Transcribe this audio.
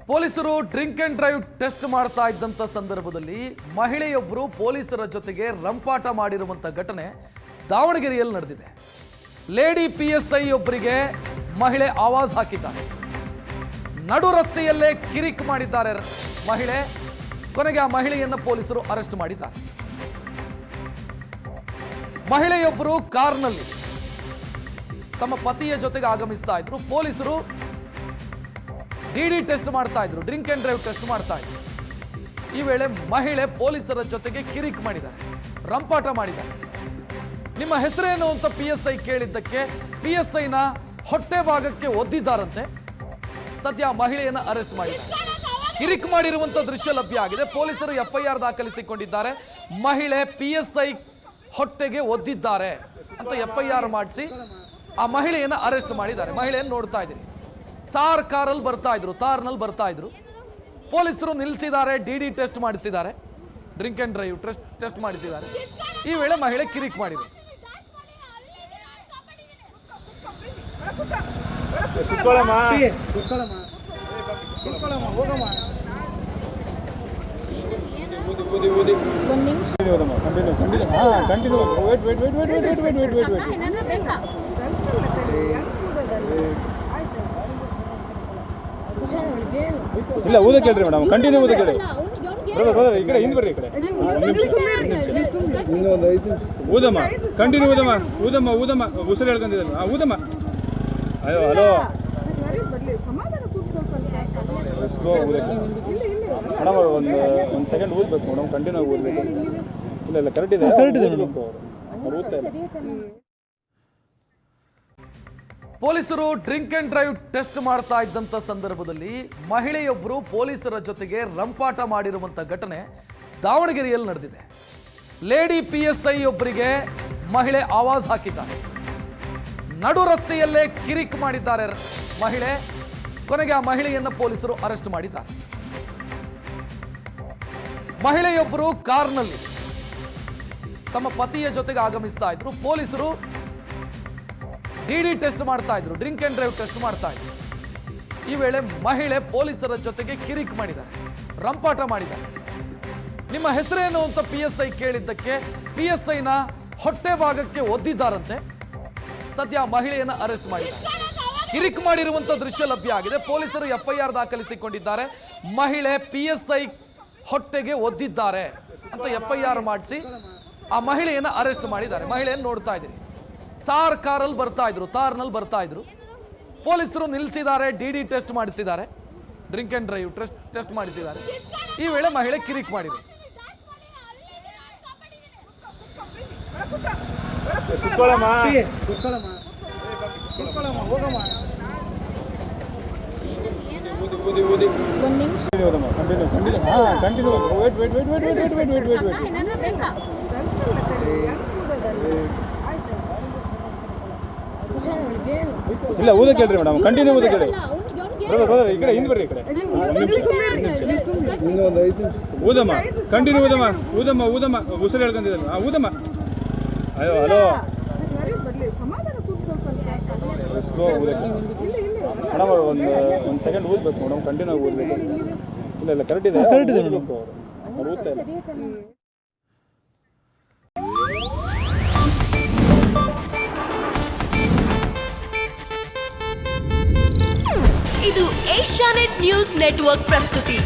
ಪೊಲೀಸರು drink and drive test ಮಾಡ್ತಾ ಇದ್ದಂತ ಸಂದರ್ಭದಲ್ಲಿ ಮಹಿಳೆಯೊಬ್ಬರು ಪೊಲೀಸರ ಜೊತೆಗೆ ರಂಪಾಟ ಮಾಡಿರುವಂತ ಘಟನೆ ದಾವಣಗೆರೆಯಲ್ಲಿ ನಡೆದಿದೆ. ಲೇಡಿ PSI ಒಬ್ಬರಿಗೆ ಮಹಿಳೆ ಆವಾಜ್ ಹಾಕಿದ್ದಾರೆ. ನಡು ರಸ್ತೆಯಲ್ಲೇ ಕಿರಿಕ್ ಮಾಡಿದ್ದಾರೆ ಮಹಿಳೆ. ಕೊನೆಗೆ ಆ ಮಹಿಳೆಯನ್ನು ಪೊಲೀಸರು ಅರೆಸ್ಟ್ ಮಾಡಿದ್ದಾರೆ. ಮಹಿಳೆಯೊಬ್ಬರು ಕಾರ್ನಲ್ಲಿ ತಮ್ಮ ಪತಿಯ ಜೊತೆಗೆ ಆಗಮಿಸ್ತಾ ಇದ್ರು. ಪೊಲೀಸರು DD ಟೆಸ್ಟ್ ಮಾಡ್ತಾ ಇದ್ರು, ಡ್ರಿಂಕ್ ಅಂಡ್ ಡ್ರೈವ್ ಟೆಸ್ಟ್ ಮಾಡ್ತಾ ಇದ್ರು. ಈ ವೇಳೆ ಮಹಿಳೆ ಪೊಲೀಸರ ಜೊತೆಗೆ ಕಿರಿಕ್ ಮಾಡಿದ್ದಾರೆ, ರಂಪಾಟ ಮಾಡಿದ್ದಾರೆ. ನಿಮ್ಮ ಹೆಸರೇನು ಅಂತ PSI ಕೇಳಿದ್ದಕ್ಕೆ PSI ನ ಹೊಟ್ಟೆ ಭಾಗಕ್ಕೆ ಒದ್ದಿದ್ದಾರಂತೆ. ಸದ್ಯ ಮಹಿಳೆಯನ್ನ ಅರೆಸ್ಟ್ ಮಾಡಿದ್ದಾರೆ. ಕಿರಿಕ್ ಮಾಡಿರುವಂತ ದೃಶ್ಯ ಲಭ್ಯ ಆಗಿದೆ. ಪೊಲೀಸರು FIR ದಾಖಲಿಸಿಕೊಂಡಿದ್ದಾರೆ. ಮಹಿಳೆ PSI ಹೊಟ್ಟೆಗೆ ಒದ್ದಿದ್ದಾರೆ ಅಂತ FIR ಮಾಡಿಸಿ ಆ ಮಹಿಳೆಯನ್ನ ಅರೆಸ್ಟ್ ಮಾಡಿದ್ದಾರೆ. ಮಹಿಳೆಯನ್ನು ನೋಡ್ತಾ ಇದ್ದೀರಿ. ತಾರ್ ಕಾರಲ್ಲಿ ತಾರ್ನಲ್ಲಿ ಬರ್ತಾ ಇದ್ರು. ಪೊಲೀಸರು ನಿಲ್ಲಿಸಿದ್ದಾರೆ, DD ಟೆಸ್ಟ್ ಮಾಡಿಸಿದ್ದಾರೆ, ಡ್ರಿಂಕ್ ಅಂಡ್ ಡ್ರೈವ್ ಟೆಸ್ಟ್ ಮಾಡಿಸಿದ್ದಾರೆ. ಈ ವೇಳೆ ಮಹಿಳೆ ಕಿರಿಕ್ ಮಾಡಿದ್ರು. ಇಲ್ಲ ಊದ ಕೇಳ್ರಿ ಮೇಡಮ್, ಕಂಟಿನ್ಯೂ ಊದ ಕೇಳಿ. ಬ್ರದರ್ ಈ ಕಡೆ ಹಿಂದೆ ಬರ್ರಿ, ಈ ಕಡೆ ಊದಮ್ಮ, ಕಂಟಿನ್ಯೂ ಊದಮ್ಮ ಉಸಿರು ಹೇಳ್ಕೊಂಡಿದ್ದಲ್ಲ. ಊದಮ್ಮ. ಅಯ್ಯೋ ಹಲೋ ಸ್ಲೋ ಊದಕ್ಕೆ ಮೇಡಮ್. ಒಂದು ಸೆಕೆಂಡ್ ಊದ್ಬೇಕು ಮೇಡಮ್, ಕಂಟಿನ್ಯೂ ಊದ್ಬೇಕು. ಇಲ್ಲ ಕರೆಕ್ಟ್ ಇದೆ ಮೇಡಮ್, ಅವ್ರು ಊದ್ತಾ ಇಲ್ಲ. ಪೊಲೀಸರು ಡ್ರಿಂಕ್ ಅಂಡ್ ಡ್ರೈವ್ ಟೆಸ್ಟ್ ಮಾಡ್ತಾ ಇದ್ದಂತ ಸಂದರ್ಭದಲ್ಲಿ ಮಹಿಳೆಯೊಬ್ಬರು ಪೊಲೀಸರ ಜೊತೆಗೆ ರಂಪಾಟ ಮಾಡಿರುವಂತ ಘಟನೆ ದಾವಣಗೆರೆಯಲ್ಲಿ ನಡೆದಿದೆ. ಲೇಡಿ PSI ಒಬ್ಬರಿಗೆ ಮಹಿಳೆ ಆವಾಜ್ ಹಾಕಿದ್ದಾರೆ. ನಡು ರಸ್ತೆಯಲ್ಲೇ ಕಿರಿಕ್ ಮಾಡಿದ್ದಾರೆ ಮಹಿಳೆ. ಕೊನೆಗೆ ಆ ಮಹಿಳೆಯನ್ನು ಪೊಲೀಸರು ಅರೆಸ್ಟ್ ಮಾಡಿದ್ದಾರೆ. ಮಹಿಳೆಯೊಬ್ಬರು ಕಾರ್ನಲ್ಲಿ ತಮ್ಮ ಪತಿಯ ಜೊತೆಗೆ ಆಗಮಿಸ್ತಾ ಇದ್ರು. ಪೊಲೀಸರು DD ಟೆಸ್ಟ್ ಮಾಡ್ತಾ ಇದ್ರು, ಡ್ರಿಂಕ್ ಅಂಡ್ ಡ್ರೈವ್ ಟೆಸ್ಟ್ ಮಾಡ್ತಾ ಇದ್ರು. ಈ ವೇಳೆ ಮಹಿಳೆ ಪೊಲೀಸರ ಜೊತೆಗೆ ಕಿರಿಕ್ ಮಾಡಿದ್ದಾರೆ, ರಂಪಾಟ ಮಾಡಿದ್ದಾರೆ. ನಿಮ್ಮ ಹೆಸರೇನು ಅಂತ PSI ಕೇಳಿದ್ದಕ್ಕೆ PSI ನ ಹೊಟ್ಟೆ ಭಾಗಕ್ಕೆ ಒದ್ದಿದ್ದಾರಂತೆ. ಸದ್ಯ ಮಹಿಳೆಯನ್ನ ಅರೆಸ್ಟ್ ಮಾಡಿದ್ದಾರೆ. ಕಿರಿಕ್ ಮಾಡಿರುವಂತ ದೃಶ್ಯ ಲಭ್ಯ ಆಗಿದೆ. ಪೊಲೀಸರು FIR ದಾಖಲಿಸಿಕೊಂಡಿದ್ದಾರೆ. ಮಹಿಳೆ PSI ಹೊಟ್ಟೆಗೆ ಒದ್ದಿದ್ದಾರೆ ಅಂತ FIR ಮಾಡಿಸಿ ಆ ಮಹಿಳೆಯನ್ನ ಅರೆಸ್ಟ್ ಮಾಡಿದ್ದಾರೆ. ಮಹಿಳೆಯನ್ನು ನೋಡ್ತಾ ಇದ್ದೀರಿ. ತಾರ್ ಕಾರಲ್ಲಿ ತಾರ್ನಲ್ಲಿ ಬರ್ತಾ ಇದ್ರು. ಪೊಲೀಸರು ನಿಲ್ಲಿಸಿದ್ದಾರೆ, DD ಟೆಸ್ಟ್ ಮಾಡಿಸಿದ್ದಾರೆ, ಡ್ರಿಂಕ್ ಅಂಡ್ ಡ್ರೈವ್ ಟೆಸ್ಟ್ ಮಾಡಿಸಿದ್ದಾರೆ. ಈ ವೇಳೆ ಮಹಿಳೆ ಕಿರಿಕ್ ಮಾಡಿದ್ರು. ಇಲ್ಲ ಊದ ಕೇಳ್ರಿ ಮೇಡಮ್, ಕಂಟಿನ್ಯೂ ಊದ ಕೇಳಿ. ಬ್ರದರ್ ಈ ಕಡೆ ಹಿಂದೆ ಬರ್ರಿ, ಈ ಕಡೆ ಊದಮ್ಮ, ಕಂಟಿನ್ಯೂ ಊದಮ್ಮ ಉಸಿರು ಹೇಳ್ಕೊಂಡಿದ್ದಲ್ಲ. ಊದಮ್ಮ. ಅಯ್ಯೋ ಹಲೋ ಸ್ಲೋ ಊದಕ್ಕೆ ಮೇಡಮ್. ಒಂದು ಸೆಕೆಂಡ್ ಊದ್ಬೇಕು ಮೇಡಮ್, ಕಂಟಿನ್ಯೂ ಊದ್ಬೇಕು. ಇಲ್ಲ ಕರೆಕ್ಟ್ ಇದೆ ಮೇಡಮ್, ಅವ್ರು ಊದ್ತಾ ಇಲ್ಲ. ಇದು ಏಷ್ಯಾನೆಟ್ ನ್ಯೂಸ್ ನೆಟ್ವರ್ಕ್ ಪ್ರಸ್ತುತಿ.